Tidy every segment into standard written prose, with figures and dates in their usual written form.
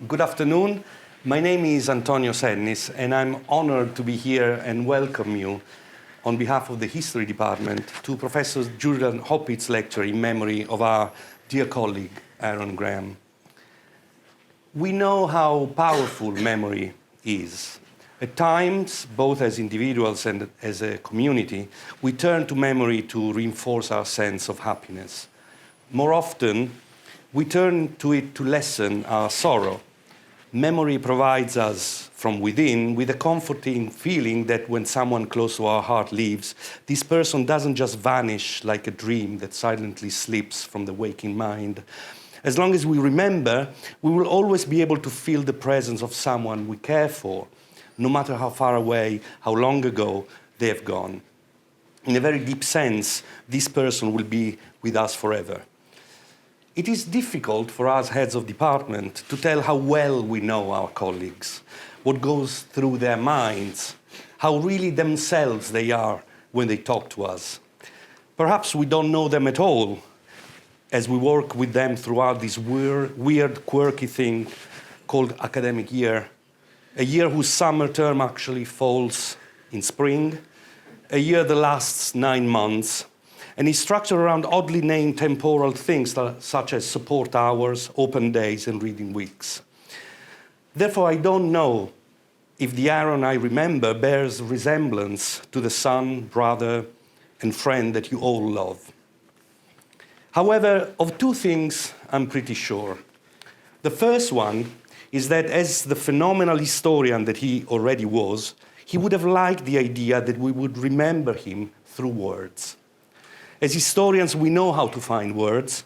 Good afternoon. My name is Antonio Sennis, and I'm honored to be here and welcome you on behalf of the History Department to Professor Julian Hoppit's lecture in memory of our dear colleague, Aaron Graham. We know how powerful memory is. At times, both as individuals and as a community, we turn to memory to reinforce our sense of happiness. More often, we turn to it to lessen our sorrow. Memory provides us from within with a comforting feeling that when someone close to our heart leaves, this person doesn't just vanish like a dream that silently slips from the waking mind. As long as we remember, we will always be able to feel the presence of someone we care for, no matter how far away, how long ago they have gone. In a very deep sense, this person will be with us forever. It is difficult for us heads of department to tell how well we know our colleagues, what goes through their minds, how really themselves they are when they talk to us. Perhaps we don't know them at all as we work with them throughout this weird, quirky thing called academic year, a year whose summer term actually falls in spring, a year that lasts 9 months, and is structured around oddly named temporal things such as support hours, open days, and reading weeks. Therefore, I don't know if the Aaron I remember bears resemblance to the son, brother, and friend that you all love. However, of 2 things I'm pretty sure. The first one is that as the phenomenal historian that he already was, he would have liked the idea that we would remember him through words. As historians, we know how to find words.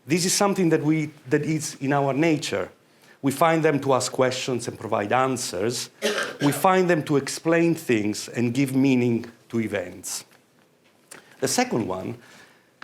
This is something that is in our nature. We find them to ask questions and provide answers. We find them to explain things and give meaning to events. The second one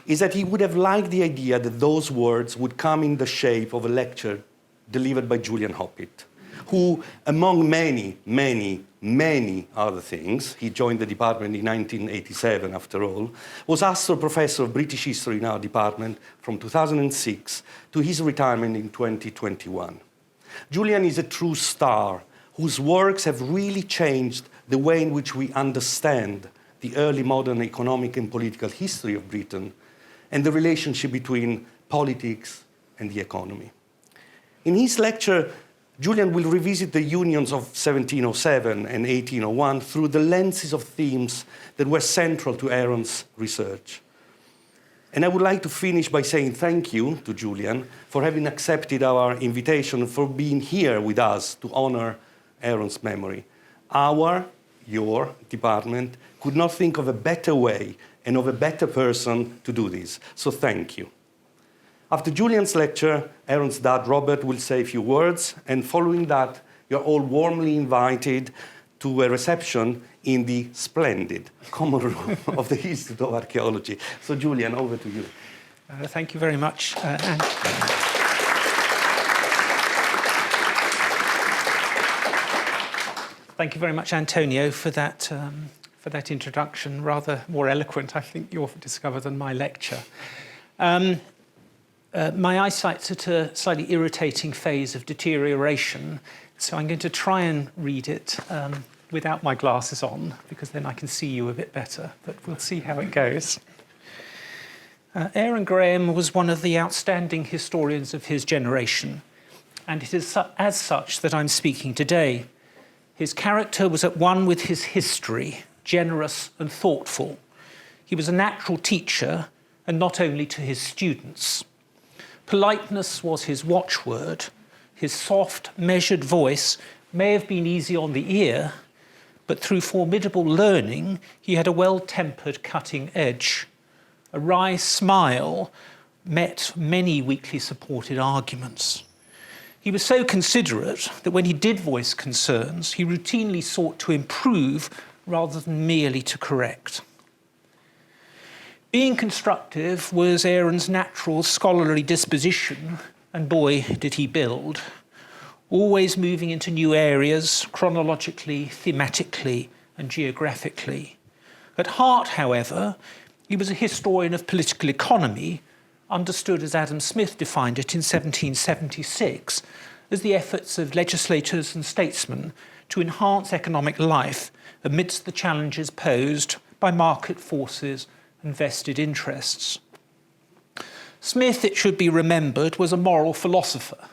is that he would have liked the idea that those words would come in the shape of a lecture delivered by Julian Hoppit, who, among many, many, many other things, he joined the department in 1987 after all, was Astor Professor of British History in our department from 2006 to his retirement in 2021. Julian is a true star whose works have really changed the way in which we understand the early modern economic and political history of Britain and the relationship between politics and the economy. In his lecture, Julian will revisit the unions of 1707 and 1801 through the lenses of themes that were central to Aaron's research. And I would like to finish by saying thank you to Julian for having accepted our invitation and for being here with us to honor Aaron's memory. Your department could not think of a better way and of a better person to do this. So thank you. After Julian's lecture, Aaron's dad, Robert, will say a few words, and following that, you're all warmly invited to a reception in the splendid common room of the Institute of Archaeology. So, Julian, over to you. Thank you very much, Anne. Thank you very much, Antonio, for that introduction. Rather more eloquent, I think, you'll discover than my lecture. My eyesight's at a slightly irritating phase of deterioration, so I'm going to try and read it without my glasses on, because then I can see you a bit better, but we'll see how it goes. Aaron Graham was one of the outstanding historians of his generation, and it is as such that I'm speaking today. His character was at one with his history, generous and thoughtful. He was a natural teacher, and not only to his students. Politeness was his watchword. His soft, measured voice may have been easy on the ear, but through formidable learning, he had a well-tempered cutting edge. A wry smile met many weakly supported arguments. He was so considerate that when he did voice concerns, he routinely sought to improve rather than merely to correct. Being constructive was Aaron's natural scholarly disposition, and boy, did he build. Always moving into new areas, chronologically, thematically, and geographically. At heart, however, he was a historian of political economy, understood as Adam Smith defined it in 1776, as the efforts of legislators and statesmen to enhance economic life amidst the challenges posed by market forces and vested interests. Smith, it should be remembered, was a moral philosopher.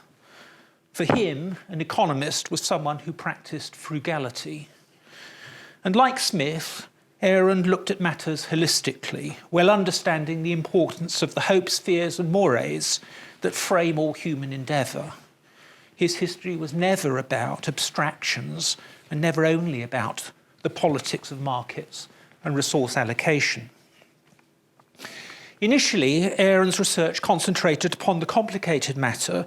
For him, an economist was someone who practiced frugality. And like Smith, Arendt looked at matters holistically, well understanding the importance of the hopes, fears and mores that frame all human endeavour. His history was never about abstractions and never only about the politics of markets and resource allocation. Initially, Arendt's research concentrated upon the complicated matter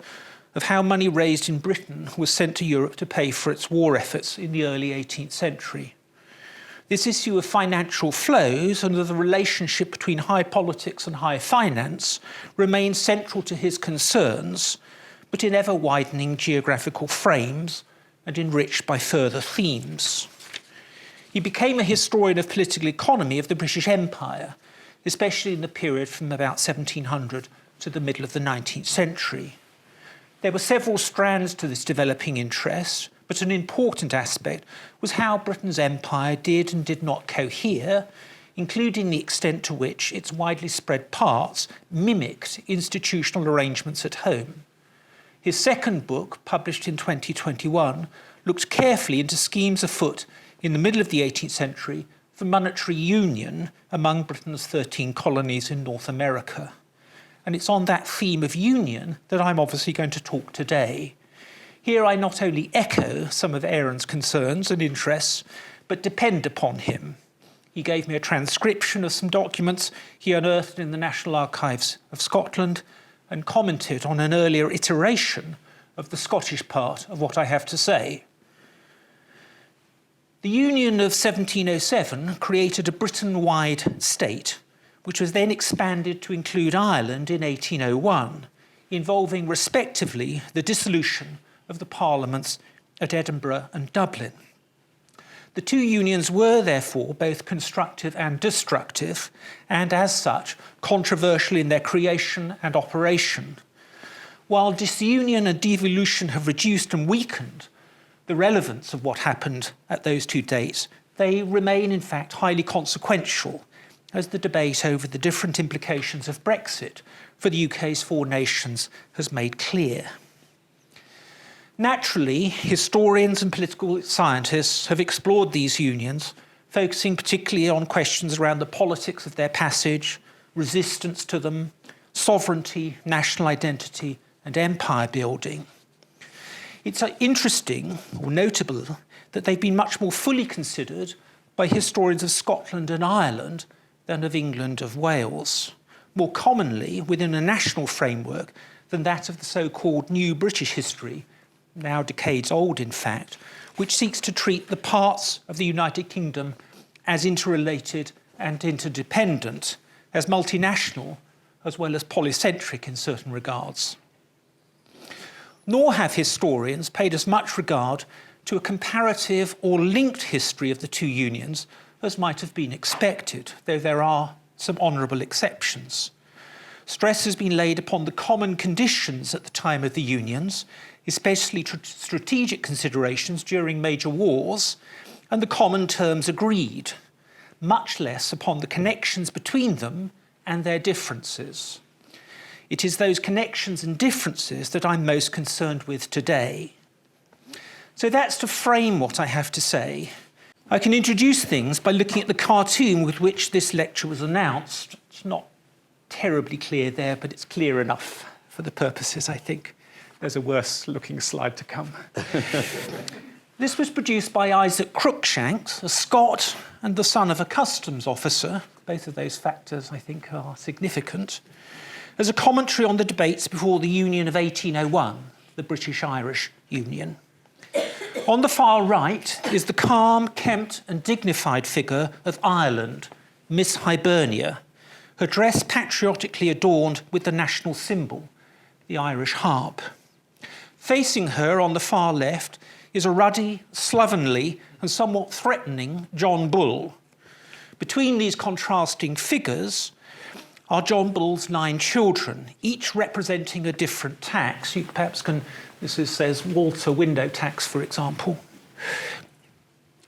of how money raised in Britain was sent to Europe to pay for its war efforts in the early 18th century. This issue of financial flows and of the relationship between high politics and high finance remained central to his concerns, but in ever-widening geographical frames and enriched by further themes. He became a historian of political economy of the British Empire, especially in the period from about 1700 to the middle of the 19th century. There were several strands to this developing interest, but an important aspect was how Britain's empire did and did not cohere, including the extent to which its widely spread parts mimicked institutional arrangements at home. His second book, published in 2021, looked carefully into schemes afoot in the middle of the 18th century for monetary union among Britain's 13 colonies in North America. And it's on that theme of union that I'm obviously going to talk today. Here I not only echo some of Arendt's concerns and interests, but depend upon him. He gave me a transcription of some documents he unearthed in the National Archives of Scotland and commented on an earlier iteration of the Scottish part of what I have to say. The Union of 1707 created a Britain-wide state, which was then expanded to include Ireland in 1801, involving respectively the dissolution of the parliaments at Edinburgh and Dublin. The two unions were therefore both constructive and destructive, and as such controversial in their creation and operation. While disunion and devolution have reduced and weakened the relevance of what happened at those two dates, they remain in fact highly consequential, as the debate over the different implications of Brexit for the UK's four nations has made clear. Naturally, historians and political scientists have explored these unions, focusing particularly on questions around the politics of their passage, resistance to them, sovereignty, national identity, and empire building. It's interesting or notable that they've been much more fully considered by historians of Scotland and Ireland than of England and Wales, more commonly within a national framework than that of the so-called New British History, now decades old in fact, which seeks to treat the parts of the United Kingdom as interrelated and interdependent, as multinational, as well as polycentric in certain regards. Nor have historians paid as much regard to a comparative or linked history of the two unions as might have been expected, though there are some honourable exceptions. Stress has been laid upon the common conditions at the time of the unions, especially strategic considerations during major wars, and the common terms agreed, much less upon the connections between them and their differences. It is those connections and differences that I'm most concerned with today. So that's to frame what I have to say. I can introduce things by looking at the cartoon with which this lecture was announced. It's not terribly clear there, but it's clear enough for the purposes, I think. There's a worse looking slide to come. This was produced by Isaac Cruikshanks, a Scot and the son of a customs officer. Both of those factors, I think, are significant. As a commentary on the debates before the Union of 1801, the British-Irish Union. On the far right is the calm, kempt and dignified figure of Ireland, Miss Hibernia, her dress patriotically adorned with the national symbol, the Irish harp. Facing her on the far left is a ruddy, slovenly and somewhat threatening John Bull. Between these contrasting figures, are John Bull's 9 children, each representing a different tax. You perhaps can, says Walter window tax, for example.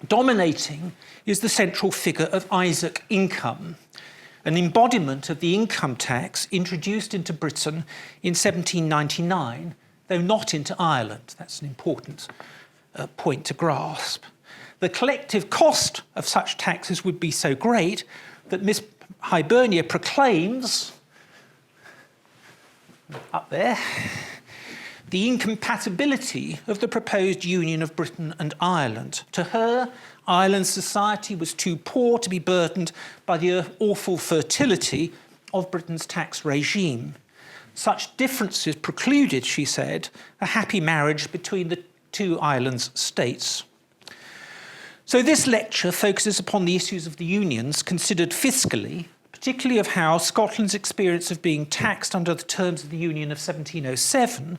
Dominating is the central figure of Isaac Income, an embodiment of the income tax introduced into Britain in 1799, though not into Ireland. That's an important point to grasp. The collective cost of such taxes would be so great that Miss Hibernia proclaims, up there, the incompatibility of the proposed union of Britain and Ireland. To her, Ireland's society was too poor to be burdened by the awful fertility of Britain's tax regime. Such differences precluded, she said, a happy marriage between the two islands' states. So this lecture focuses upon the issues of the unions considered fiscally, particularly of how Scotland's experience of being taxed under the terms of the Union of 1707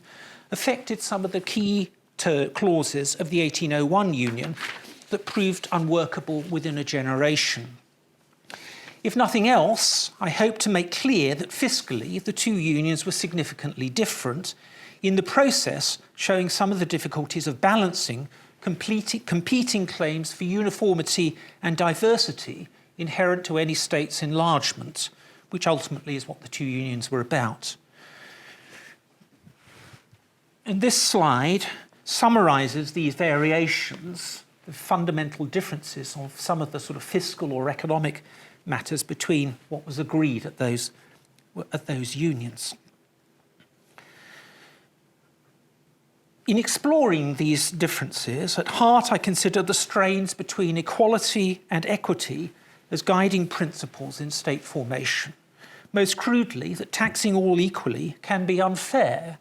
affected some of the key clauses of the 1801 Union that proved unworkable within a generation. If nothing else, I hope to make clear that fiscally the two unions were significantly different, in the process showing some of the difficulties of balancing competing claims for uniformity and diversity inherent to any state's enlargement, which ultimately is what the two unions were about. And this slide summarises these variations, the fundamental differences of some of the sort of fiscal or economic matters between what was agreed at those unions. In exploring these differences, at heart I consider the strains between equality and equity as guiding principles in state formation. Most crudely, that taxing all equally can be unfair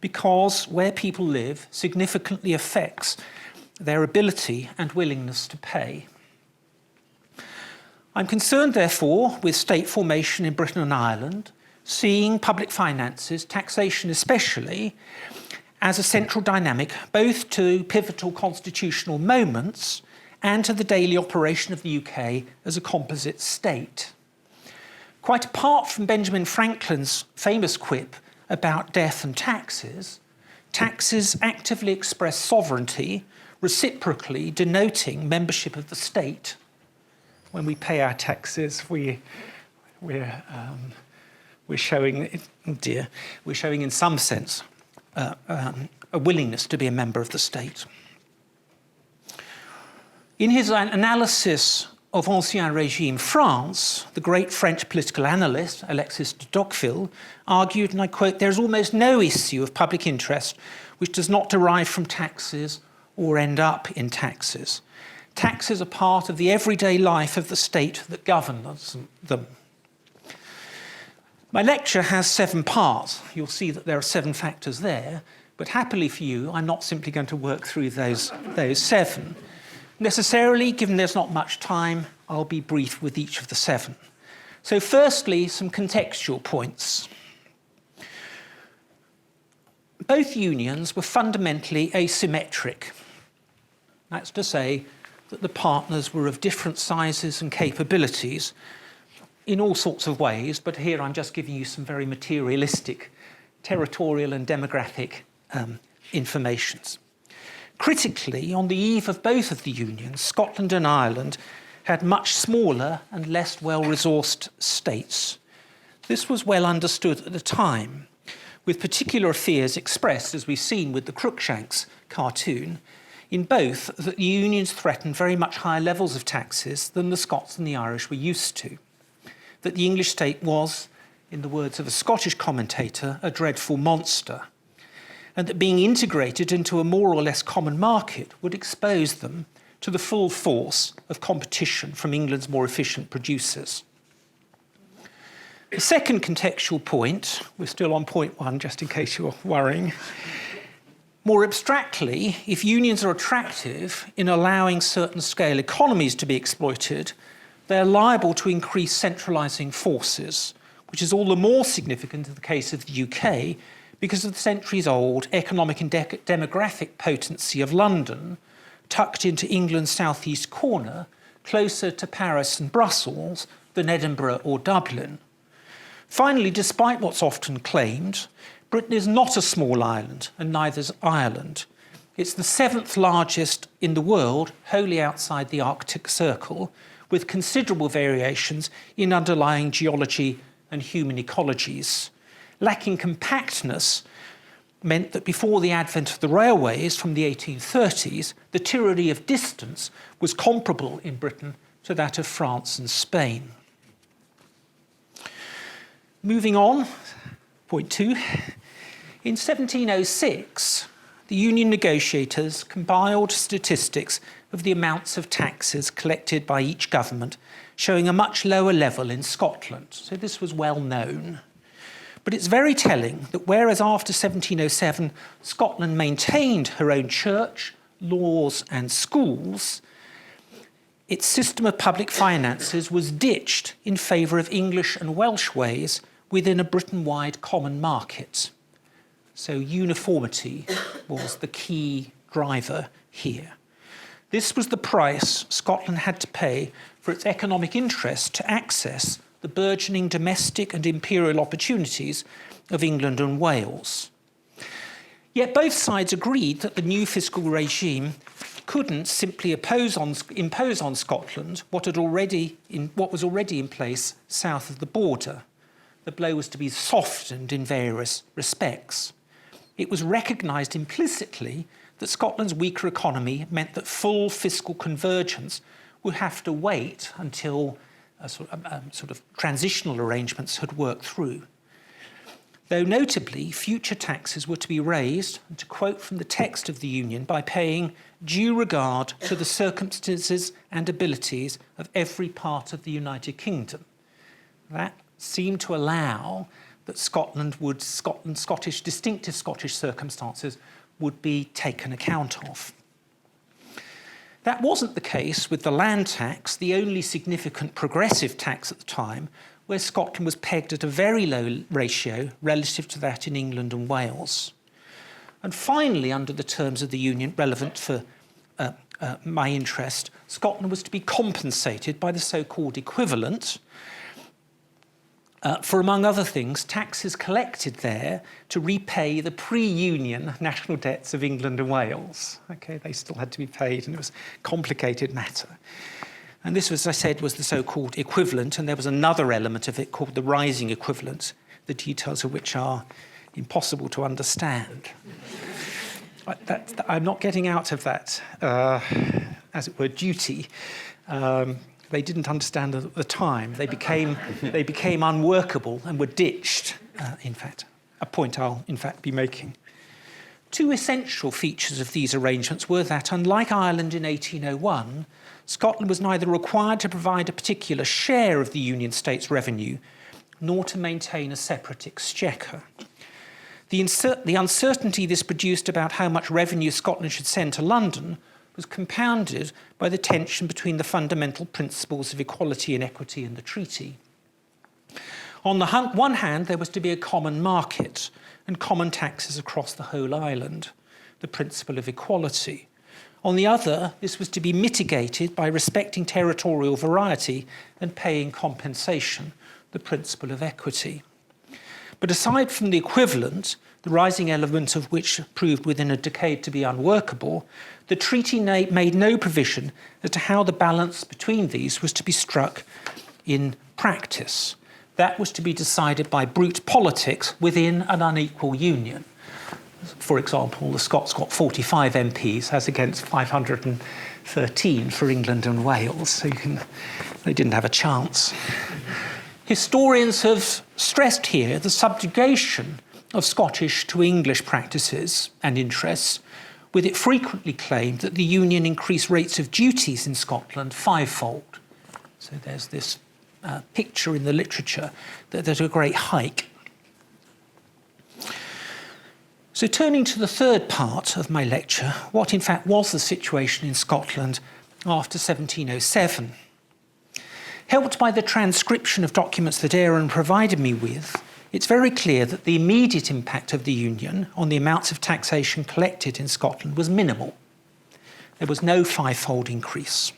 because where people live significantly affects their ability and willingness to pay. I'm concerned, therefore, with state formation in Britain and Ireland, seeing public finances, taxation especially, as a central dynamic both to pivotal constitutional moments and to the daily operation of the UK as a composite state. Quite apart from Benjamin Franklin's famous quip about death and taxes, taxes actively express sovereignty, reciprocally denoting membership of the state. When we pay our taxes, we're showing, we're showing in some sense a willingness to be a member of the state. In his analysis of Ancien Régime France, the great French political analyst Alexis de Tocqueville argued, and I quote, "There is almost no issue of public interest which does not derive from taxes or end up in taxes. Taxes are part of the everyday life of the state that governs them." My lecture has 7 parts. You'll see that there are 7 factors there, but happily for you, I'm not simply going to work through those 7. Necessarily, given there's not much time, I'll be brief with each of the 7. So firstly, some contextual points. Both unions were fundamentally asymmetric. That's to say that the partners were of different sizes and capabilities in all sorts of ways, but here I'm just giving you some very materialistic territorial and demographic informations. Critically, on the eve of both of the unions, Scotland and Ireland had much smaller and less well-resourced states. This was well understood at the time, with particular fears expressed, as we've seen with the Cruikshanks cartoon, in both that the unions threatened very much higher levels of taxes than the Scots and the Irish were used to, that the English state was, in the words of a Scottish commentator, a dreadful monster, and that being integrated into a more or less common market would expose them to the full force of competition from England's more efficient producers. The second contextual point, we're still on point 1, just in case you're worrying. More abstractly, if unions are attractive in allowing certain scale economies to be exploited, they're liable to increase centralising forces, which is all the more significant in the case of the UK because of the centuries-old economic and demographic potency of London, tucked into England's southeast corner, closer to Paris and Brussels than Edinburgh or Dublin. Finally, despite what's often claimed, Britain is not a small island, and neither is Ireland. It's the 7th largest in the world, wholly outside the Arctic Circle, with considerable variations in underlying geology and human ecologies. Lacking compactness meant that before the advent of the railways from the 1830s, the tyranny of distance was comparable in Britain to that of France and Spain. Moving on, point 2. In 1706, the Union negotiators compiled statistics of the amounts of taxes collected by each government, showing a much lower level in Scotland. So this was well known. But it's very telling that whereas after 1707, Scotland maintained her own church, laws and schools, its system of public finances was ditched in favour of English and Welsh ways within a Britain-wide common market. So uniformity was the key driver here. This was the price Scotland had to pay for its economic interest to access the burgeoning domestic and imperial opportunities of England and Wales. Yet both sides agreed that the new fiscal regime couldn't simply impose on Scotland what was already in place south of the border. The blow was to be softened in various respects. It was recognised implicitly that Scotland's weaker economy meant that full fiscal convergence would have to wait until sort of transitional arrangements had worked through. Though notably, future taxes were to be raised, and to quote from the text of the Union, by paying due regard to the circumstances and abilities of every part of the United Kingdom. That seemed to allow that distinctive Scottish circumstances would be taken account of. That wasn't the case with the land tax, the only significant progressive tax at the time, where Scotland was pegged at a very low ratio relative to that in England and Wales. And finally, under the terms of the Union relevant for my interest, Scotland was to be compensated by the so-called equivalent for, among other things, taxes collected there to repay the pre-Union national debts of England and Wales. Okay, they still had to be paid, and it was a complicated matter. And this, as I said, was the so-called equivalent, and there was another element of it called the rising equivalent, the details of which are impossible to understand. I'm not getting out of that, as it were, duty. They didn't understand at the time. They became unworkable and were ditched, in fact, a point I'll, in fact, be making. Two essential features of these arrangements were that, unlike Ireland in 1801, Scotland was neither required to provide a particular share of the Union state's revenue, nor to maintain a separate exchequer. The uncertainty this produced about how much revenue Scotland should send to London was compounded by the tension between the fundamental principles of equality and equity in the treaty. On the one hand, there was to be a common market and common taxes across the whole island, the principle of equality. On the other, this was to be mitigated by respecting territorial variety and paying compensation, the principle of equity. But aside from the equivalent, the rising element of which proved within a decade to be unworkable, the treaty made no provision as to how the balance between these was to be struck in practice. That was to be decided by brute politics within an unequal union. For example, the Scots got 45 MPs as against 513 for England and Wales, so they didn't have a chance. Historians have stressed here the subjugation of Scottish to English practices and interests, with it frequently claimed that the Union increased rates of duties in Scotland fivefold. So there's this picture in the literature that there's a great hike. So turning to the third part of my lecture, what in fact was the situation in Scotland after 1707? Helped by the transcription of documents that Aaron provided me with, it's very clear that the immediate impact of the Union on the amounts of taxation collected in Scotland was minimal. There was no fivefold increase.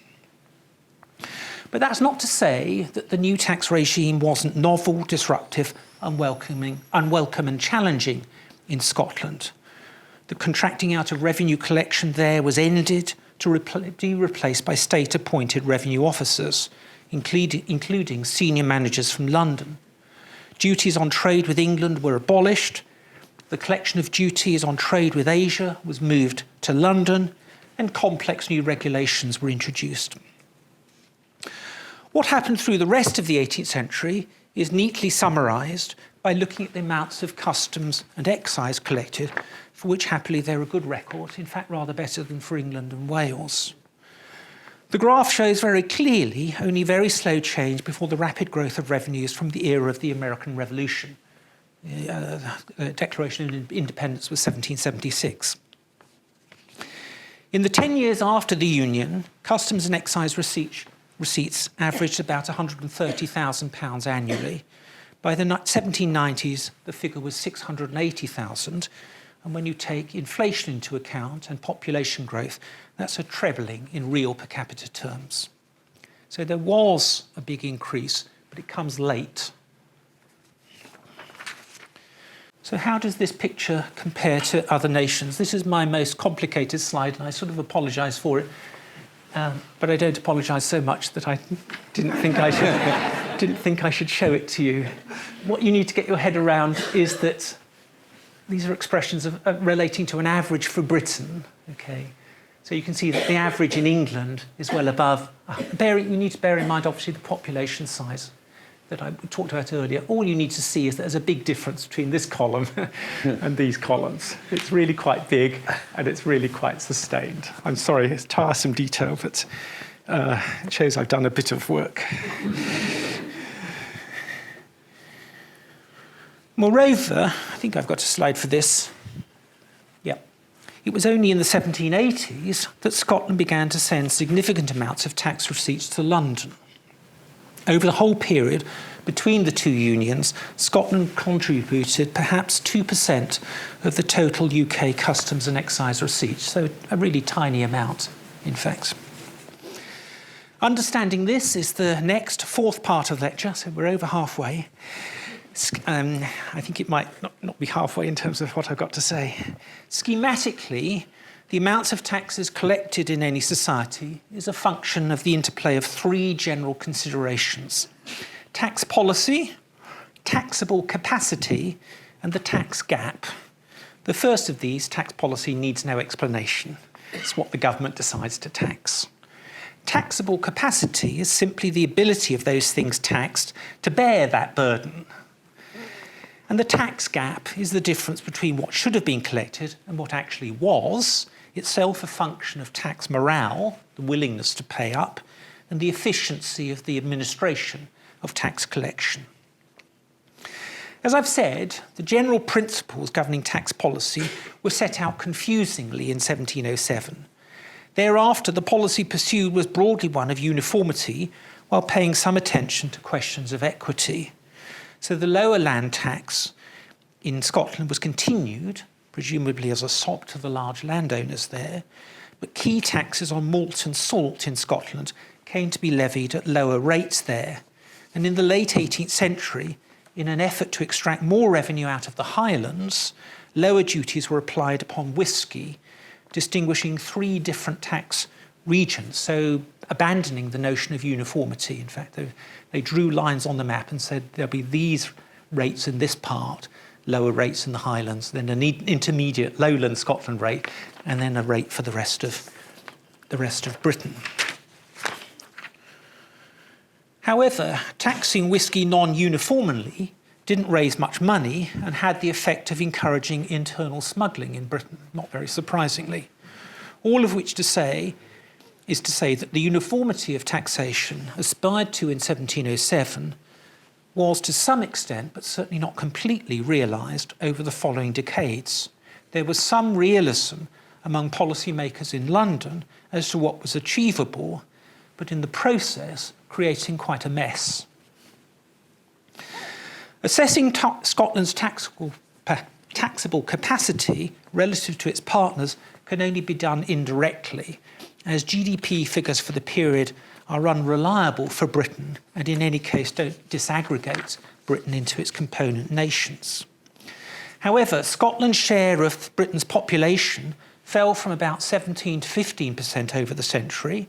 But that's not to say that the new tax regime wasn't novel, disruptive, unwelcome and challenging in Scotland. The contracting out of revenue collection there was ended to be replaced by state-appointed revenue officers, including senior managers from London. Duties on trade with England were abolished. The collection of duties on trade with Asia was moved to London, and complex new regulations were introduced. What happened through the rest of the 18th century is neatly summarised by looking at the amounts of customs and excise collected, for which happily they're a good record, in fact rather better than for England and Wales. The graph shows very clearly only very slow change before the rapid growth of revenues from the era of the American Revolution. The Declaration of Independence was 1776. In the 10 years after the Union, customs and excise receipts averaged about £130,000 annually. By the 1790s, the figure was 680,000, and when you take inflation into account and population growth, that's a trebling in real per capita terms. So there was a big increase, but it comes late. So how does this picture compare to other nations? This is my most complicated slide, and I sort of apologise for it. But I don't apologise so much that I didn't think I should show it to you. What you need to get your head around is that these are expressions of relating to an average for Britain. Okay, so you can see that the average in England is well above. You need to bear in mind, obviously, the population size that I talked about earlier. All you need to see is that there's a big difference between this column and these columns. It's really quite big, and it's really quite sustained. I'm sorry, it's tiresome detail, but it shows I've done a bit of work. Moreover, I think I've got a slide for this. Yeah. It was only in the 1780s that Scotland began to send significant amounts of tax receipts to London. Over the whole period between the two unions, Scotland contributed perhaps 2% of the total UK customs and excise receipts, so a really tiny amount, in fact. Understanding this is the next fourth part of the lecture, so we're over halfway. I think it might not be halfway in terms of what I've got to say. Schematically, the amounts of taxes collected in any society is a function of the interplay of three general considerations: tax policy, taxable capacity, and the tax gap. The first of these, tax policy, needs no explanation. It's what the government decides to tax. Taxable capacity is simply the ability of those things taxed to bear that burden. And the tax gap is the difference between what should have been collected and what actually was, itself a function of tax morale, the willingness to pay up, and the efficiency of the administration of tax collection. As I've said, the general principles governing tax policy were set out confusingly in 1707. Thereafter, the policy pursued was broadly one of uniformity, while paying some attention to questions of equity. So the lower land tax in Scotland was continued, presumably as a sop to the large landowners there, but key taxes on malt and salt in Scotland came to be levied at lower rates there. And in the late 18th century, in an effort to extract more revenue out of the Highlands, lower duties were applied upon whisky, distinguishing three different tax regions, so abandoning the notion of uniformity. In fact, they drew lines on the map and said there'll be these rates in this part, lower rates in the Highlands, then an intermediate lowland Scotland rate, and then a rate for the rest of Britain. However, taxing whisky non-uniformly didn't raise much money and had the effect of encouraging internal smuggling in Britain, not very surprisingly. All of which is to say that the uniformity of taxation aspired to in 1707 was to some extent, but certainly not completely, realised over the following decades. There was some realism among policymakers in London as to what was achievable, but in the process creating quite a mess. Assessing Scotland's taxable capacity relative to its partners can only be done indirectly, as GDP figures for the period are unreliable for Britain and in any case don't disaggregate Britain into its component nations. However, Scotland's share of Britain's population fell from about 17 to 15% over the century,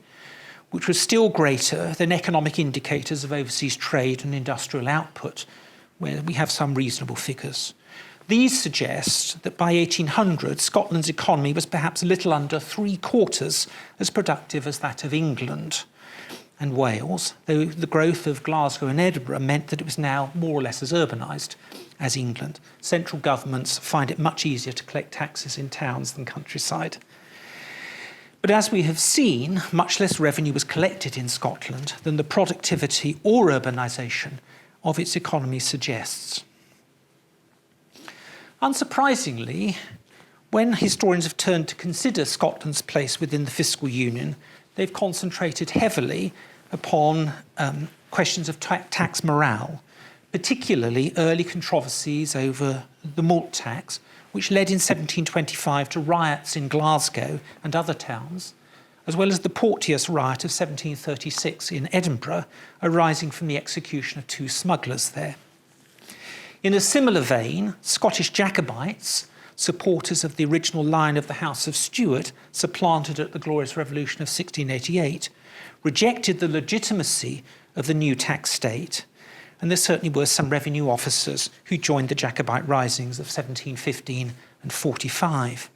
which was still greater than economic indicators of overseas trade and industrial output, where we have some reasonable figures. These suggest that by 1800, Scotland's economy was perhaps a little under 3/4 as productive as that of England and Wales, though the growth of Glasgow and Edinburgh meant that it was now more or less as urbanised as England. Central governments find it much easier to collect taxes in towns than countryside. But as we have seen, much less revenue was collected in Scotland than the productivity or urbanisation of its economy suggests. Unsurprisingly, when historians have turned to consider Scotland's place within the fiscal union, they've concentrated heavily upon questions of tax morale, particularly early controversies over the malt tax, which led in 1725 to riots in Glasgow and other towns, as well as the Porteous riot of 1736 in Edinburgh, arising from the execution of 2 smugglers there. In a similar vein, Scottish Jacobites, supporters of the original line of the House of Stuart, supplanted at the Glorious Revolution of 1688, rejected the legitimacy of the new tax state, and there certainly were some revenue officers who joined the Jacobite risings of 1715 and 45.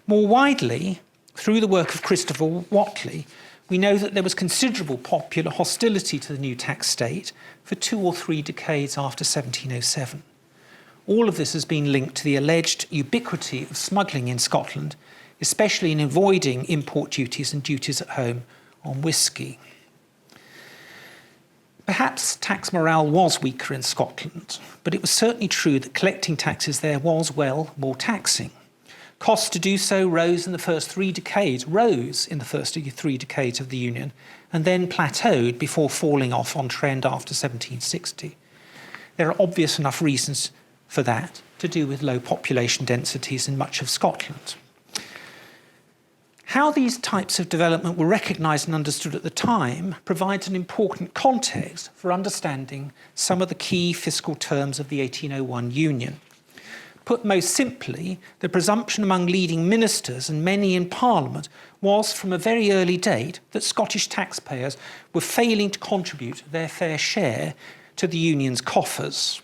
More widely, through the work of Christopher Whately, we know that there was considerable popular hostility to the new tax state for 2 or 3 decades after 1707. All of this has been linked to the alleged ubiquity of smuggling in Scotland, especially in avoiding import duties and duties at home on whisky. Perhaps tax morale was weaker in Scotland, but it was certainly true that collecting taxes there was, well, more taxing. Costs to do so rose in the first 3 decades of the Union, and then plateaued before falling off on trend after 1760. There are obvious enough reasons for that, to do with low population densities in much of Scotland. How these types of development were recognised and understood at the time provides an important context for understanding some of the key fiscal terms of the 1801 Union. Put most simply, the presumption among leading ministers and many in Parliament was from a very early date that Scottish taxpayers were failing to contribute their fair share to the Union's coffers.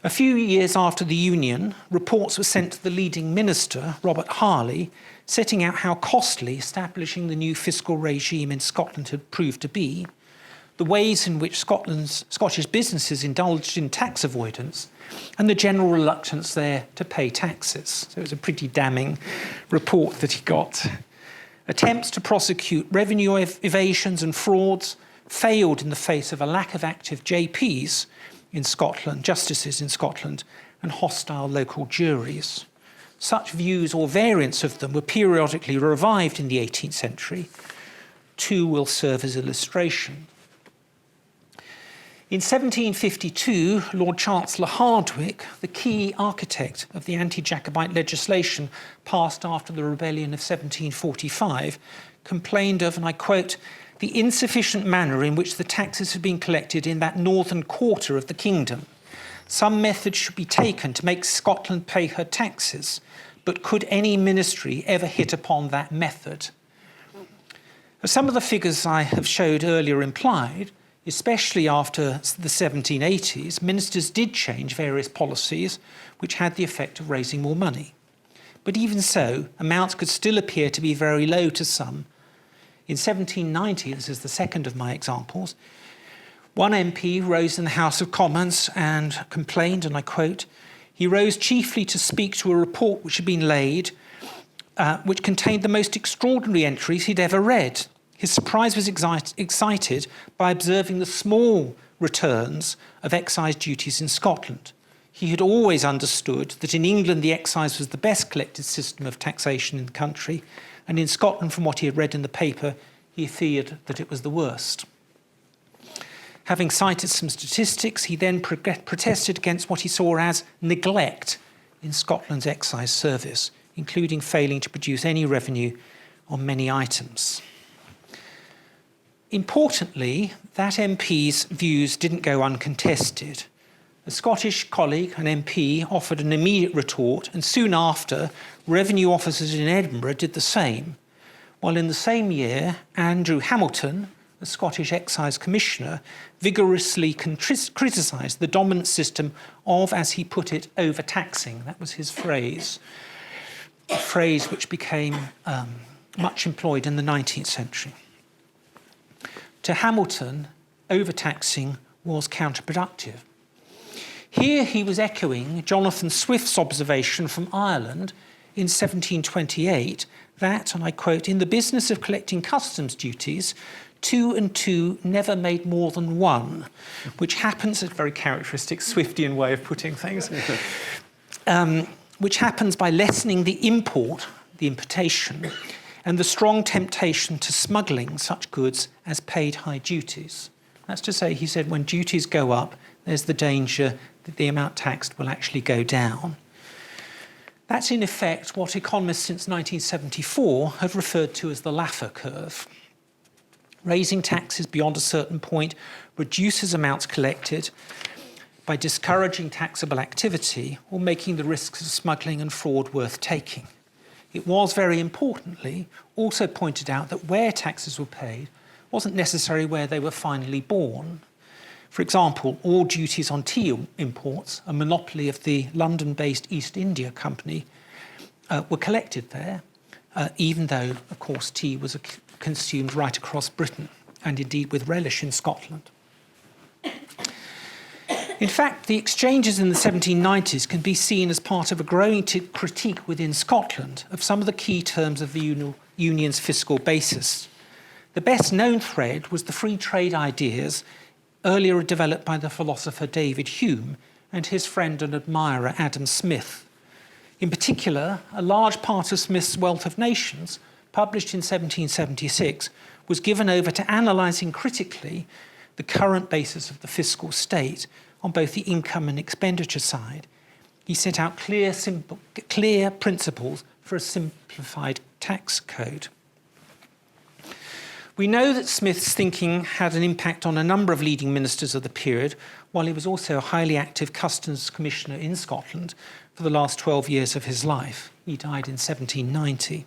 A few years after the Union, reports were sent to the leading minister, Robert Harley, setting out how costly establishing the new fiscal regime in Scotland had proved to be, the ways in which Scottish businesses indulged in tax avoidance, and the general reluctance there to pay taxes. So it was a pretty damning report that he got. Attempts to prosecute revenue evasions and frauds failed in the face of a lack of active JPs in Scotland, justices in Scotland, and hostile local juries. Such views or variants of them were periodically revived in the 18th century. 2 will serve as illustration. In 1752, Lord Chancellor Hardwicke, the key architect of the anti-Jacobite legislation passed after the rebellion of 1745, complained of, and I quote, the insufficient manner in which the taxes had been collected in that northern quarter of the kingdom. Some method should be taken to make Scotland pay her taxes, but could any ministry ever hit upon that method? As some of the figures I have showed earlier implied, especially after the 1780s, ministers did change various policies which had the effect of raising more money. But even so, amounts could still appear to be very low to some. In 1790, this is the second of my examples, one MP rose in the House of Commons and complained, and I quote, he rose chiefly to speak to a report which had been laid, which contained the most extraordinary entries he'd ever read. His surprise was excited by observing the small returns of excise duties in Scotland. He had always understood that in England the excise was the best collected system of taxation in the country, and in Scotland, from what he had read in the paper, he feared that it was the worst. Having cited some statistics, he then protested against what he saw as neglect in Scotland's excise service, including failing to produce any revenue on many items. Importantly, that MP's views didn't go uncontested. A Scottish colleague, an MP, offered an immediate retort, and soon after, revenue officers in Edinburgh did the same. While in the same year, Andrew Hamilton, the Scottish Excise Commissioner, vigorously criticised the dominant system of, as he put it, overtaxing. That was his phrase, a phrase which became much employed in the 19th century. To Hamilton, overtaxing was counterproductive. Here he was echoing Jonathan Swift's observation from Ireland in 1728 that, and I quote, "in the business of collecting customs duties, 2 and 2 never made more than 1, which happens," a very characteristic Swiftian way of putting things, which happens by lessening the importation, and the strong temptation to smuggling such goods as paid high duties. That's to say, he said, when duties go up, there's the danger that the amount taxed will actually go down. That's in effect what economists since 1974 have referred to as the Laffer curve. Raising taxes beyond a certain point reduces amounts collected by discouraging taxable activity or making the risks of smuggling and fraud worth taking. It was, very importantly, also pointed out that where taxes were paid wasn't necessarily where they were finally borne. For example, all duties on tea imports, a monopoly of the London-based East India Company, were collected there, even though, of course, tea was consumed right across Britain, and indeed with relish in Scotland. In fact, the exchanges in the 1790s can be seen as part of a growing critique within Scotland of some of the key terms of the Union's fiscal basis. The best-known thread was the free trade ideas earlier developed by the philosopher David Hume and his friend and admirer Adam Smith. In particular, a large part of Smith's Wealth of Nations, published in 1776, was given over to analysing critically the current basis of the fiscal state on both the income and expenditure side. He set out clear principles for a simplified tax code. We know that Smith's thinking had an impact on a number of leading ministers of the period, while he was also a highly active Customs Commissioner in Scotland for the last 12 years of his life. He died in 1790.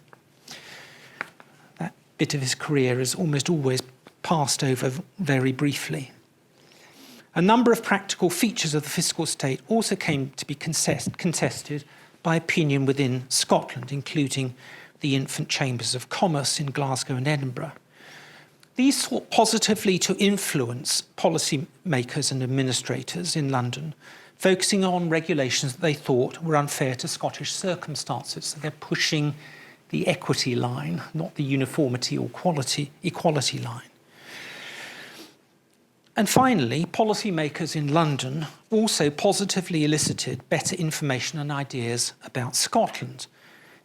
That bit of his career is almost always passed over very briefly. A number of practical features of the fiscal state also came to be contested by opinion within Scotland, including the infant chambers of commerce in Glasgow and Edinburgh. These sought positively to influence policy makers and administrators in London, focusing on regulations that they thought were unfair to Scottish circumstances. So they're pushing the equity line, not the uniformity or equality line. And finally, policymakers in London also positively elicited better information and ideas about Scotland.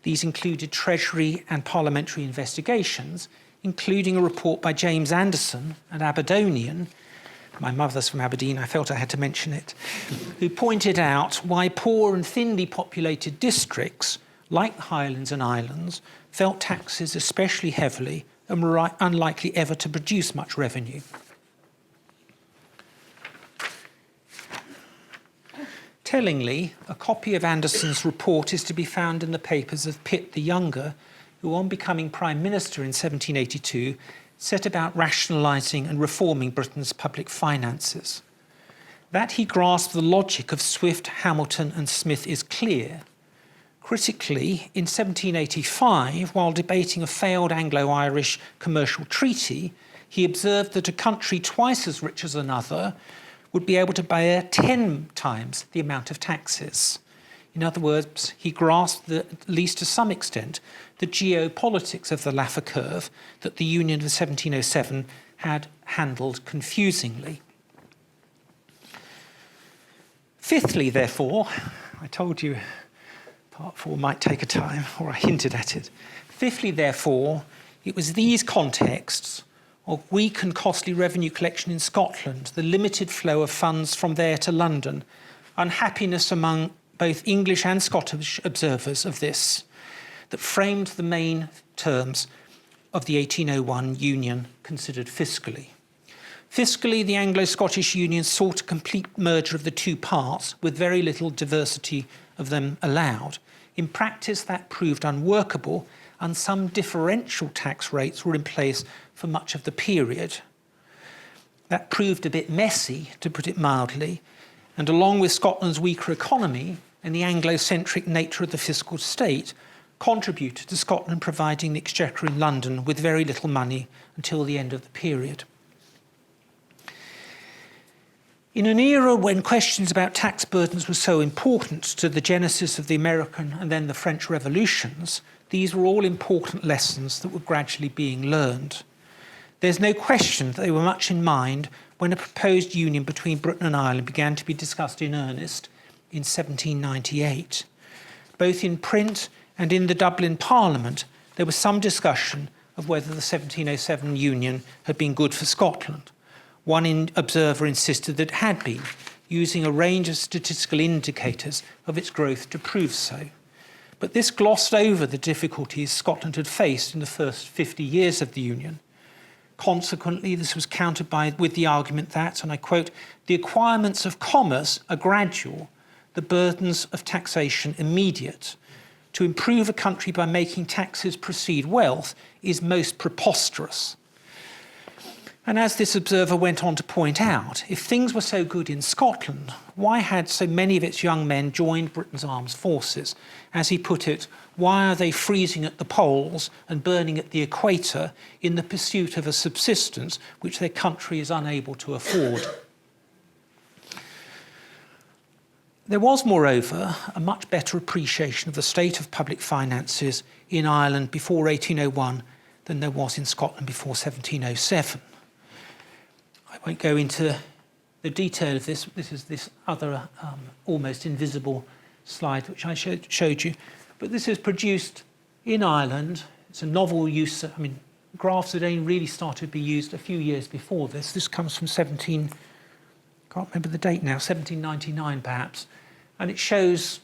These included Treasury and parliamentary investigations, including a report by James Anderson, an Aberdonian, my mother's from Aberdeen, I felt I had to mention it, who pointed out why poor and thinly populated districts, like the Highlands and Islands, felt taxes especially heavily and were unlikely ever to produce much revenue. Tellingly, a copy of Anderson's report is to be found in the papers of Pitt the Younger, who, on becoming Prime Minister in 1782, set about rationalising and reforming Britain's public finances. That he grasped the logic of Swift, Hamilton and Smith is clear. Critically, in 1785, while debating a failed Anglo-Irish commercial treaty, he observed that a country twice as rich as another would be able to bear 10 times the amount of taxes. In other words, he grasped, at least to some extent, the geopolitics of the Laffer curve that the Union of 1707 had handled confusingly. Fifthly, therefore, I told you part 4 might take a time, or I hinted at it. Fifthly, therefore, it was these contexts of weak and costly revenue collection in Scotland, the limited flow of funds from there to London, unhappiness among both English and Scottish observers of this, that framed the main terms of the 1801 Union considered fiscally. Fiscally, the Anglo-Scottish Union sought a complete merger of the two parts with very little diversity of them allowed. In practice, that proved unworkable, and some differential tax rates were in place for much of the period. That proved a bit messy, to put it mildly, and along with Scotland's weaker economy and the Anglo-centric nature of the fiscal state, contributed to Scotland providing the Exchequer in London with very little money until the end of the period. In an era when questions about tax burdens were so important to the genesis of the American and then the French revolutions, these were all important lessons that were gradually being learned. There's no question that they were much in mind when a proposed union between Britain and Ireland began to be discussed in earnest in 1798. Both in print and in the Dublin Parliament, there was some discussion of whether the 1707 union had been good for Scotland. One observer insisted that it had been, using a range of statistical indicators of its growth to prove so. But this glossed over the difficulties Scotland had faced in the first 50 years of the Union. Consequently, this was countered with the argument that, and I quote, "the acquirements of commerce are gradual, the burdens of taxation immediate. To improve a country by making taxes precede wealth is most preposterous." And as this observer went on to point out, if things were so good in Scotland, why had so many of its young men joined Britain's armed forces? As he put it, why are they freezing at the poles and burning at the equator in the pursuit of a subsistence which their country is unable to afford? There was, moreover, a much better appreciation of the state of public finances in Ireland before 1801 than there was in Scotland before 1707. I won't go into the detail of this. This is this other almost invisible slide which I showed you. But this is produced in Ireland. It's a novel use. I mean, graphs had only really started to be used a few years before this. This comes from can't remember the date now, 1799 perhaps. And it shows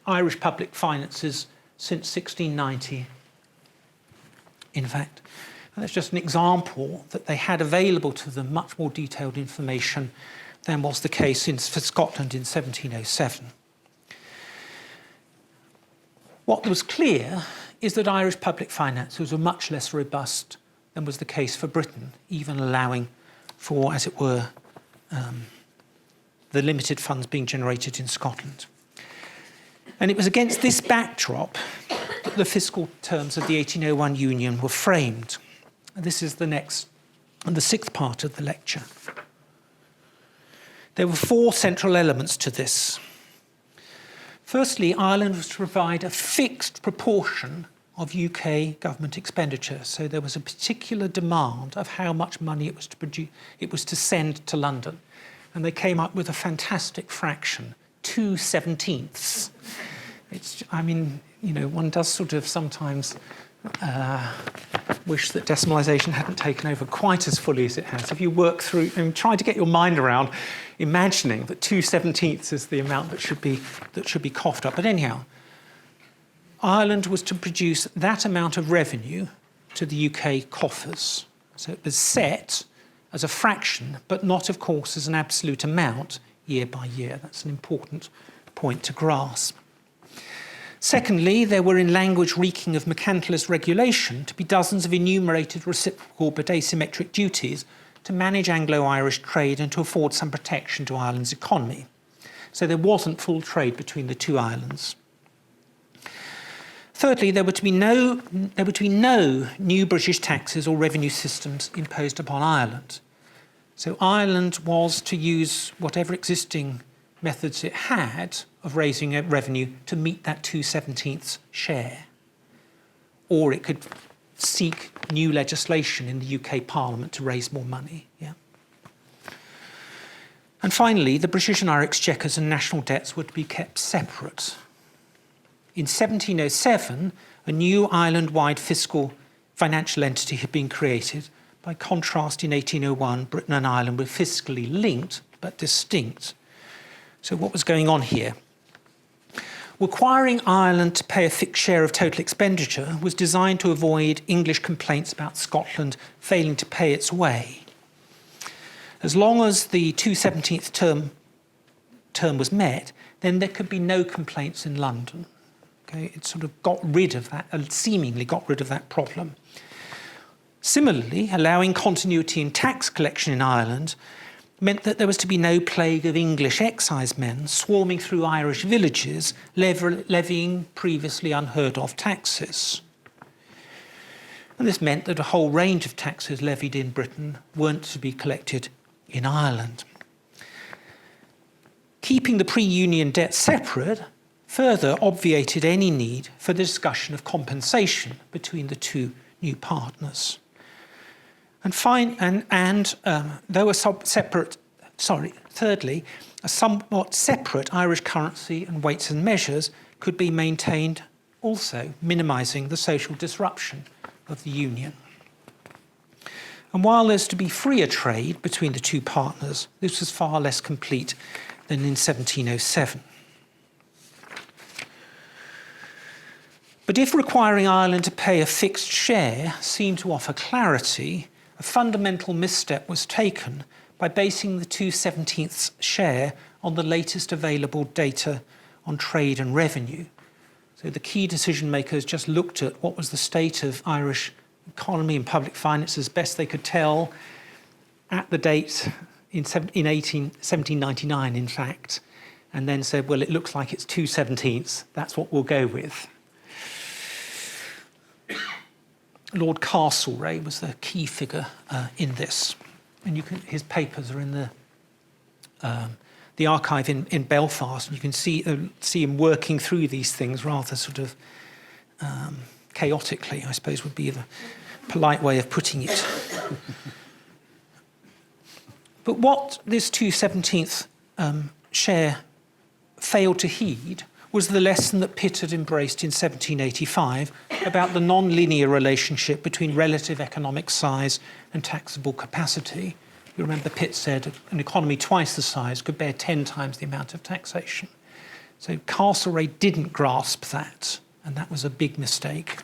Irish public finances since 1690, in fact. And that's just an example that they had available to them much more detailed information than was the case for Scotland in 1707. What was clear is that Irish public finances were much less robust than was the case for Britain, even allowing for, as it were, the limited funds being generated in Scotland. And it was against this backdrop that the fiscal terms of the 1801 Union were framed. This is the sixth part of the lecture. There were four central elements to this. Firstly, Ireland was to provide a fixed proportion of UK government expenditure. So there was a particular demand of how much money it was to send to London. And they came up with a fantastic fraction, 2/17. One does sort of sometimes wish that decimalisation hadn't taken over quite as fully as it has. If you work through and try to get your mind around imagining that 2/17 is the amount that should be coughed up. But anyhow, Ireland was to produce that amount of revenue to the UK coffers. So it was set as a fraction, but not, of course, as an absolute amount year by year. That's an important point to grasp. Secondly, there were in language reeking of mercantilist regulation to be dozens of enumerated reciprocal but asymmetric duties to manage Anglo-Irish trade and to afford some protection to Ireland's economy. So there wasn't full trade between the two islands. Thirdly, there were to be no new British taxes or revenue systems imposed upon Ireland. So Ireland was to use whatever existing methods it had of raising revenue to meet that 2/17 share. Or it could seek new legislation in the UK Parliament to raise more money. Yeah. And finally, the British and Irish exchequers and national debts were to be kept separate. In 1707, a new island-wide fiscal financial entity had been created. By contrast, in 1801, Britain and Ireland were fiscally linked but distinct. So what was going on here? Requiring Ireland to pay a fixed share of total expenditure was designed to avoid English complaints about Scotland failing to pay its way. As long as the 2/17 term was met, then there could be no complaints in London. Okay, it sort of got rid of that, seemingly got rid of that problem. Similarly, allowing continuity in tax collection in Ireland meant that there was to be no plague of English excisemen swarming through Irish villages, levying previously unheard of taxes. And this meant that a whole range of taxes levied in Britain weren't to be collected in Ireland. Keeping the pre-Union debt separate further obviated any need for the discussion of compensation between the two new partners. Thirdly, a somewhat separate Irish currency and weights and measures could be maintained also, minimising the social disruption of the Union. And while there's to be freer trade between the two partners, this was far less complete than in 1707. But if requiring Ireland to pay a fixed share seemed to offer clarity, a fundamental misstep was taken by basing the 2/17 share on the latest available data on trade and revenue. So the key decision makers just looked at what was the state of Irish economy and public finance as best they could tell at the date in 1799, in fact, and then said, well, it looks like it's 2/17, that's what we'll go with. Lord Castlereagh was the key figure in this, and his papers are in the archive in Belfast, and you can see him working through these things rather sort of chaotically, I suppose would be the polite way of putting it. But what this 2/17 share failed to heed was the lesson that Pitt had embraced in 1785 about the non-linear relationship between relative economic size and taxable capacity. You remember Pitt said an economy twice the size could bear 10 times the amount of taxation. So Castlereagh didn't grasp that, and that was a big mistake.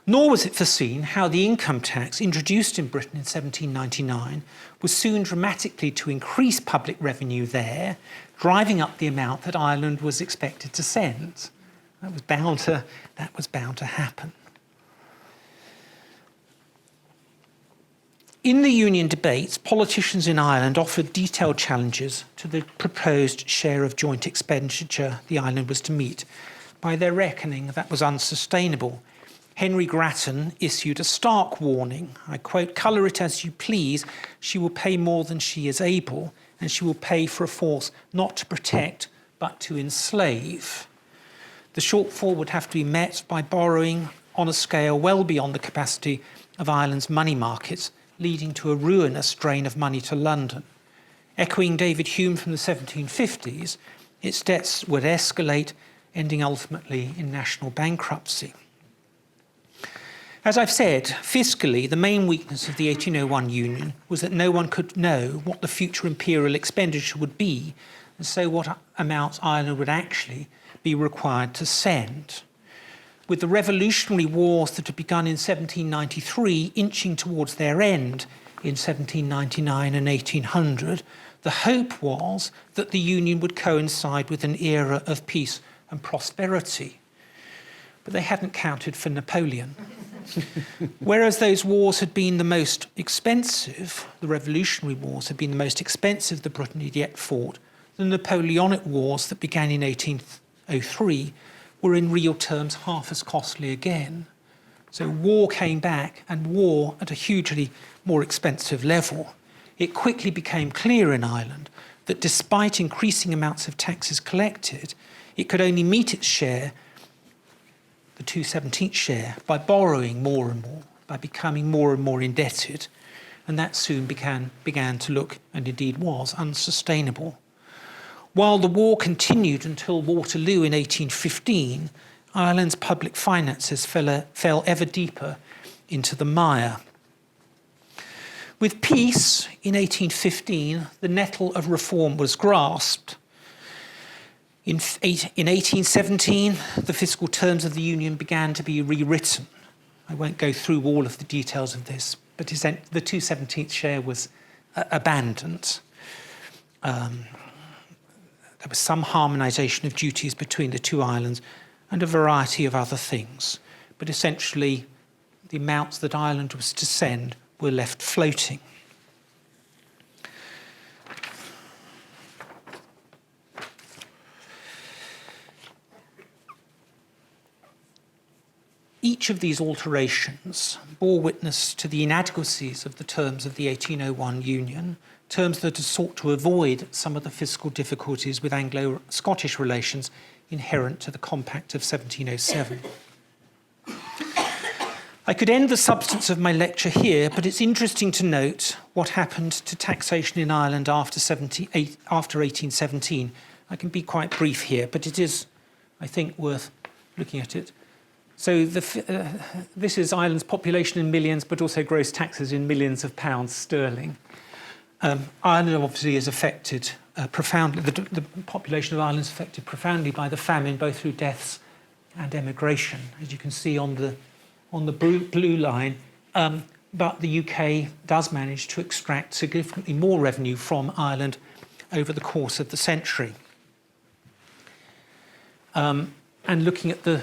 Nor was it foreseen how the income tax introduced in Britain in 1799 was soon dramatically to increase public revenue there, driving up the amount that Ireland was expected to send. That was bound to happen. In the Union debates, politicians in Ireland offered detailed challenges to the proposed share of joint expenditure the island was to meet. By their reckoning, that was unsustainable. Henry Grattan issued a stark warning. I quote, "Colour it as you please, she will pay more than she is able, and she will pay for a force not to protect, but to enslave. The shortfall would have to be met by borrowing on a scale well beyond the capacity of Ireland's money markets, leading to a ruinous drain of money to London. Echoing David Hume from the 1750s, its debts would escalate, ending ultimately in national bankruptcy." As I've said, fiscally, the main weakness of the 1801 Union was that no one could know what the future imperial expenditure would be, and so what amount Ireland would actually be required to send. With the revolutionary wars that had begun in 1793 inching towards their end in 1799 and 1800, the hope was that the Union would coincide with an era of peace and prosperity. But they hadn't counted for Napoleon. Whereas those wars had been the most expensive, the Revolutionary Wars had been the most expensive that Britain had yet fought, the Napoleonic Wars that began in 1803 were in real terms half as costly again. So war came back, and war at a hugely more expensive level. It quickly became clear in Ireland that despite increasing amounts of taxes collected, it could only meet its share, the 2/17 share, by borrowing more and more, by becoming more and more indebted, and that soon began to look, and indeed was, unsustainable. While the war continued until Waterloo in 1815, Ireland's public finances fell ever deeper into the mire. With peace in 1815, the nettle of reform was grasped. In 1817, the fiscal terms of the Union began to be rewritten. I won't go through all of the details of this, but the 2/17 share was abandoned. There was some harmonisation of duties between the two islands and a variety of other things. But essentially, the amounts that Ireland was to send were left floating. Each of these alterations bore witness to the inadequacies of the terms of the 1801 Union, terms that had sought to avoid some of the fiscal difficulties with Anglo-Scottish relations inherent to the Compact of 1707. I could end the substance of my lecture here, but it's interesting to note what happened to taxation in Ireland after 1817. I can be quite brief here, but it is, I think, worth looking at it. So this is Ireland's population in millions, but also gross taxes in millions of pounds sterling. Ireland obviously is affected profoundly, the population of Ireland is affected profoundly by the famine, both through deaths and emigration, as you can see on the blue line. But the UK does manage to extract significantly more revenue from Ireland over the course of the century. And looking at the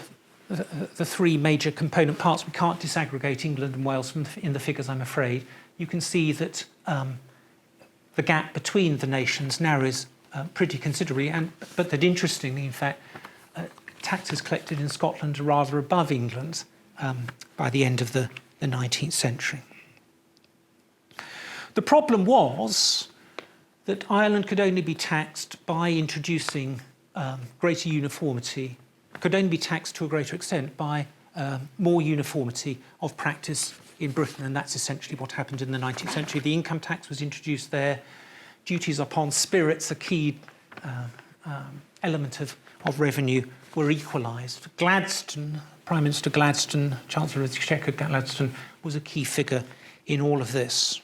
three major component parts, we can't disaggregate England and Wales in the figures, I'm afraid. You can see that the gap between the nations narrows pretty considerably, but that interestingly, in fact, taxes collected in Scotland are rather above England by the end of the 19th century. The problem was that Ireland could only be taxed by introducing greater uniformity, could only be taxed to a greater extent by more uniformity of practice in Britain, and that's essentially what happened in the 19th century. The income tax was introduced there. Duties upon spirits, a key element of revenue, were equalised. Gladstone, Prime Minister Gladstone, Chancellor of the Exchequer Gladstone, was a key figure in all of this.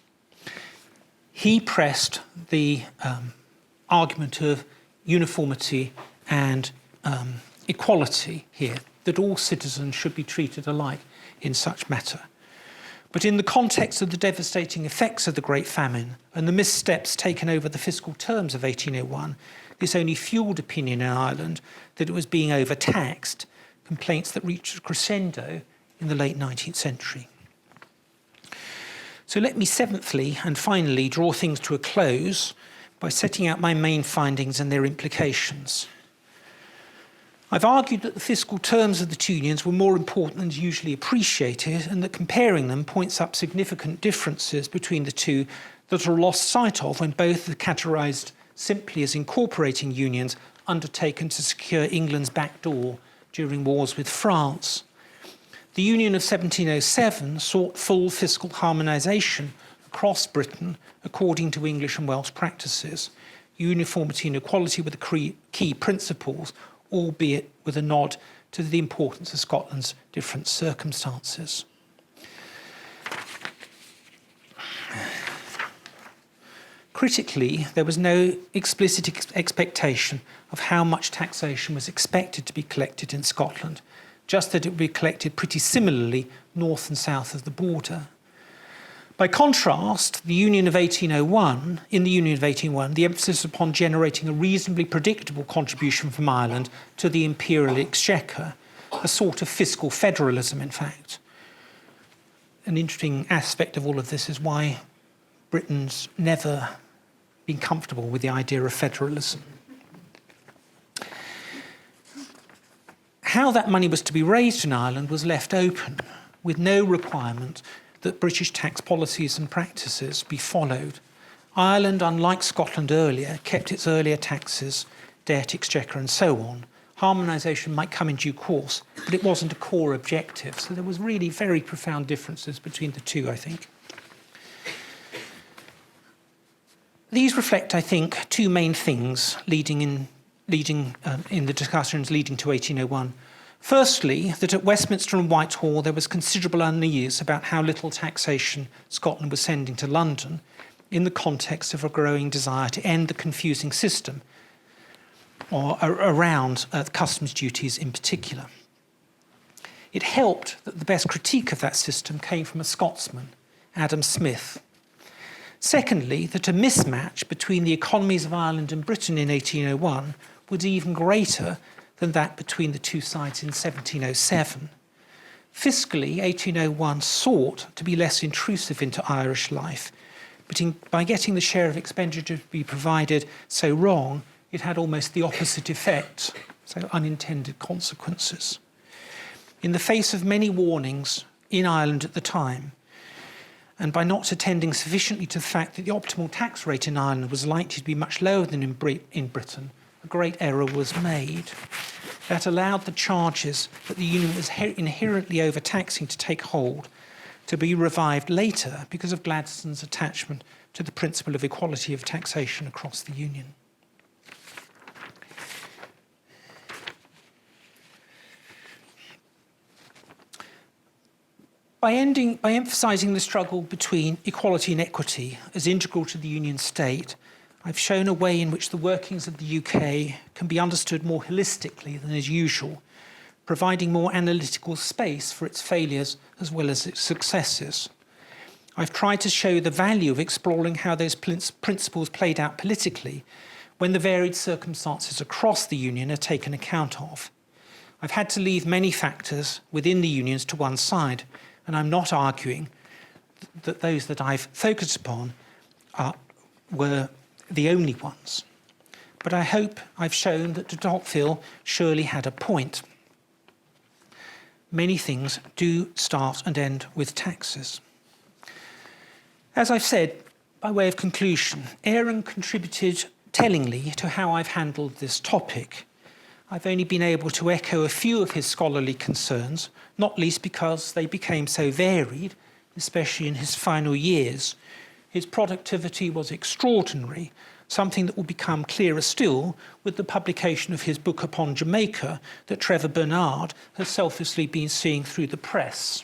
He pressed the argument of uniformity and equality here, that all citizens should be treated alike in such matter. But in the context of the devastating effects of the Great Famine and the missteps taken over the fiscal terms of 1801, this only fuelled opinion in Ireland that it was being overtaxed, complaints that reached a crescendo in the late 19th century. So let me seventhly and finally draw things to a close by setting out my main findings and their implications. I've argued that the fiscal terms of the two unions were more important than is usually appreciated, and that comparing them points up significant differences between the two that are lost sight of when both are categorised simply as incorporating unions undertaken to secure England's back door during wars with France. The Union of 1707 sought full fiscal harmonisation across Britain according to English and Welsh practices. Uniformity and equality were the key principles, albeit with a nod to the importance of Scotland's different circumstances. Critically, there was no explicit expectation of how much taxation was expected to be collected in Scotland, just that it would be collected pretty similarly north and south of the border. By contrast, in the Union of 1801, the emphasis upon generating a reasonably predictable contribution from Ireland to the imperial exchequer, a sort of fiscal federalism, in fact. An interesting aspect of all of this is why Britain's never been comfortable with the idea of federalism. How that money was to be raised in Ireland was left open, with no requirement that British tax policies and practices be followed. Ireland, unlike Scotland earlier, kept its earlier taxes, debt, exchequer and so on. Harmonisation might come in due course, but it wasn't a core objective. So there was really very profound differences between the two, I think. These reflect, I think, two main things leading in the discussions leading to 1801. Firstly, that at Westminster and Whitehall there was considerable unease about how little taxation Scotland was sending to London in the context of a growing desire to end the confusing system. or around customs duties in particular. It helped that the best critique of that system came from a Scotsman, Adam Smith. Secondly, that a mismatch between the economies of Ireland and Britain in 1801 was even greater than that between the two sides in 1707. Fiscally, 1801 sought to be less intrusive into Irish life, but by getting the share of expenditure to be provided so wrong, it had almost the opposite effect, so unintended consequences. In the face of many warnings in Ireland at the time, and by not attending sufficiently to the fact that the optimal tax rate in Ireland was likely to be much lower than in Britain, a great error was made. That allowed the charges that the Union was inherently overtaxing to take hold, to be revived later because of Gladstone's attachment to the principle of equality of taxation across the Union. By emphasising the struggle between equality and equity as integral to the Union state, I've shown a way in which the workings of the UK can be understood more holistically than is usual, providing more analytical space for its failures as well as its successes. I've tried to show the value of exploring how those principles played out politically when the varied circumstances across the Union are taken account of. I've had to leave many factors within the unions to one side, and I'm not arguing that those that I've focused upon were the only ones. But I hope I've shown that de Tocqueville surely had a point. Many things do start and end with taxes. As I've said, by way of conclusion, Aaron contributed tellingly to how I've handled this topic. I've only been able to echo a few of his scholarly concerns, not least because they became so varied, especially in his final years. His productivity was extraordinary, something that will become clearer still with the publication of his book upon Jamaica that Trevor Bernard has selflessly been seeing through the press.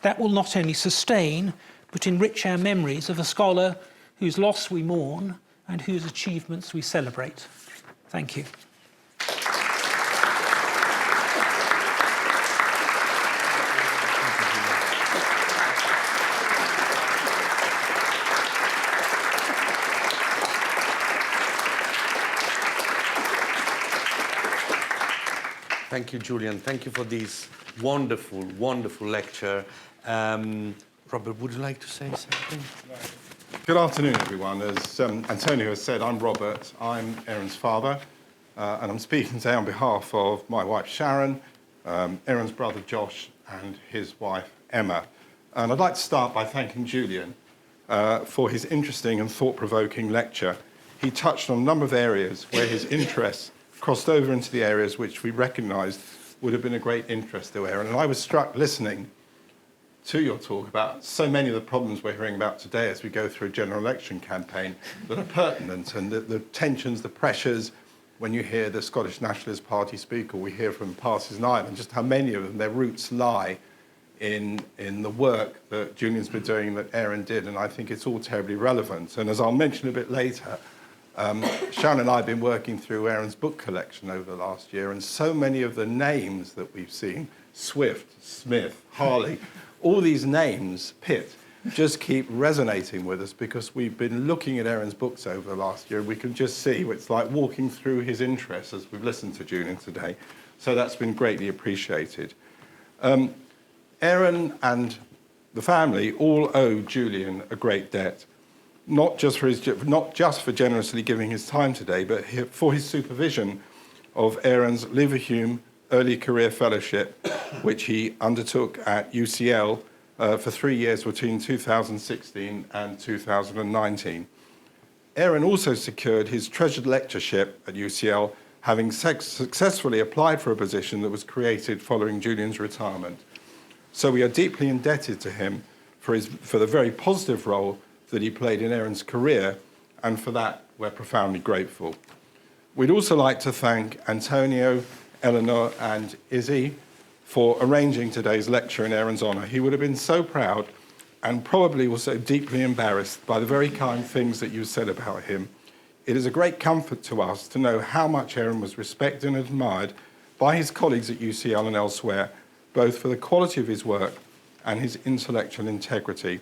That will not only sustain, but enrich our memories of a scholar whose loss we mourn and whose achievements we celebrate. Thank you. Thank you, Julian. Thank you for this wonderful, wonderful lecture. Robert, would you like to say something? Good afternoon, everyone. As Antonio has said, I'm Robert. I'm Aaron's father, and I'm speaking today on behalf of my wife, Sharon, Aaron's brother, Josh, and his wife, Emma. And I'd like to start by thanking Julian for his interesting and thought-provoking lecture. He touched on a number of areas where his interests crossed over into the areas which we recognised would have been a great interest to Aaron. And I was struck listening to your talk about so many of the problems we're hearing about today as we go through a general election campaign that are pertinent, and the tensions, the pressures, when you hear the Scottish Nationalist Party speak, or we hear from Parties in Ireland, just how many of them, their roots lie in the work that Julian's been doing, that Aaron did, and I think it's all terribly relevant. And as I'll mention a bit later, Sharon and I have been working through Aaron's book collection over the last year, and so many of the names that we've seen, Swift, Smith, Harley, all these names, Pitt, just keep resonating with us because we've been looking at Aaron's books over the last year. We can just see it's like walking through his interests as we've listened to Julian today. So that's been greatly appreciated. Aaron and the family all owe Julian a great debt. Not just for generously giving his time today, but for his supervision of Aaron's Leverhulme Early Career Fellowship, which he undertook at UCL for 3 years between 2016 and 2019. Aaron also secured his treasured lectureship at UCL, having successfully applied for a position that was created following Julian's retirement. So we are deeply indebted to him for the very positive role that he played in Aaron's career, and for that we're profoundly grateful. We'd also like to thank Antonio, Eleanor and Izzy for arranging today's lecture in Aaron's honour. He would have been so proud and probably also deeply embarrassed by the very kind things that you said about him. It is a great comfort to us to know how much Aaron was respected and admired by his colleagues at UCL and elsewhere, both for the quality of his work and his intellectual integrity,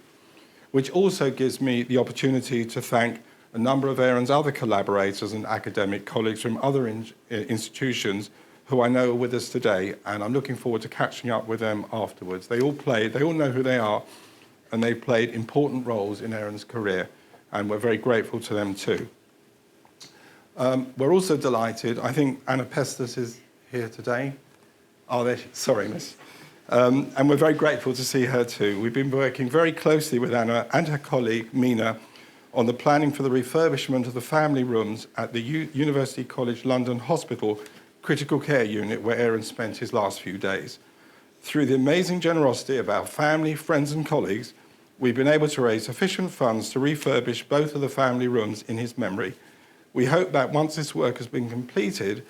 which also gives me the opportunity to thank a number of Aaron's other collaborators and academic colleagues from other institutions who I know are with us today, and I'm looking forward to catching up with them afterwards. They all know who they are, and they played important roles in Aaron's career, and we're very grateful to them too. We're also delighted, I think Anna Pestis is here today. Oh, there she is. Sorry, miss. And we're very grateful to see her too. We've been working very closely with Anna and her colleague, Mina, on the planning for the refurbishment of the family rooms at the University College London Hospital Critical Care Unit, where Aaron spent his last few days. Through the amazing generosity of our family, friends and colleagues, we've been able to raise sufficient funds to refurbish both of the family rooms in his memory. We hope that once this work has been completed,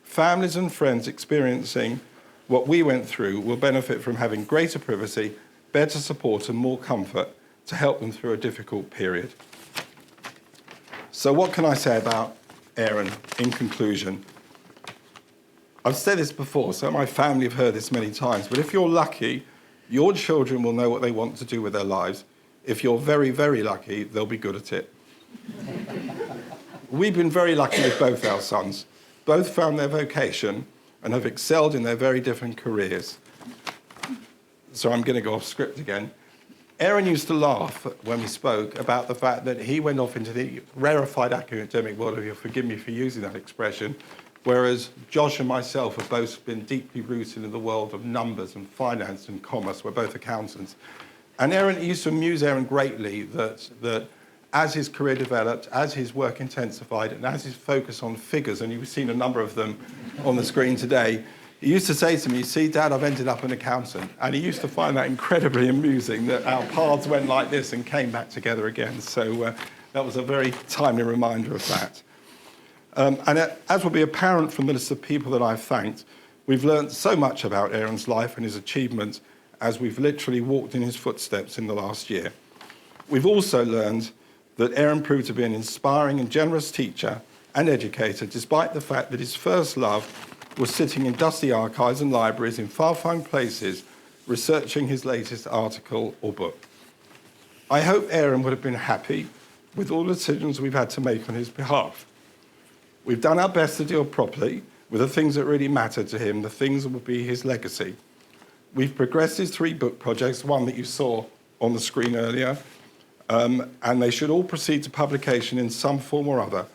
families and friends experiencing what we went through will benefit from having greater privacy, better support and more comfort to help them through a difficult period. So what can I say about Aaron in conclusion? I've said this before, so my family have heard this many times, but if you're lucky, your children will know what they want to do with their lives. If you're very, very lucky, they'll be good at it. We've been very lucky with both our sons. Both found their vocation and have excelled in their very different careers. So I'm going to go off script again. Aaron used to laugh when we spoke about the fact that he went off into the rarefied academic world, if you'll forgive me for using that expression, whereas Josh and myself have both been deeply rooted in the world of numbers and finance and commerce. We're both accountants. And it used to amuse Aaron greatly that as his career developed, as his work intensified, and as his focus on figures, and you've seen a number of them on the screen today, he used to say to me, "See, Dad, I've ended up an accountant." And he used to find that incredibly amusing, that our paths went like this and came back together again. So that was a very timely reminder of that. As will be apparent from the list of people that I've thanked, we've learned so much about Aaron's life and his achievements as we've literally walked in his footsteps in the last year. We've also learned that Aaron proved to be an inspiring and generous teacher and educator, despite the fact that his first love was sitting in dusty archives and libraries in far-flung places, researching his latest article or book. I hope Aaron would have been happy with all the decisions we've had to make on his behalf. We've done our best to deal properly with the things that really matter to him, the things that will be his legacy. We've progressed his 3 book projects, one that you saw on the screen earlier, and they should all proceed to publication in some form or other.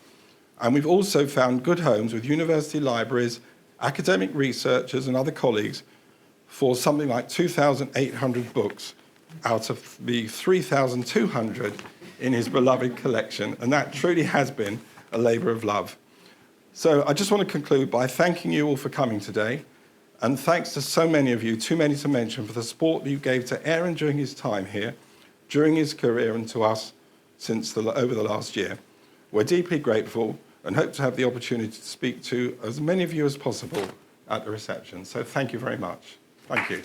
And we've also found good homes with university libraries, academic researchers and other colleagues for something like 2,800 books out of the 3,200 in his beloved collection. And that truly has been a labour of love. So I just want to conclude by thanking you all for coming today. And thanks to so many of you, too many to mention, for the support that you gave to Aaron during his time here, during his career, and to us over the last year. We're deeply grateful and hope to have the opportunity to speak to as many of you as possible at the reception. So thank you very much. Thank you.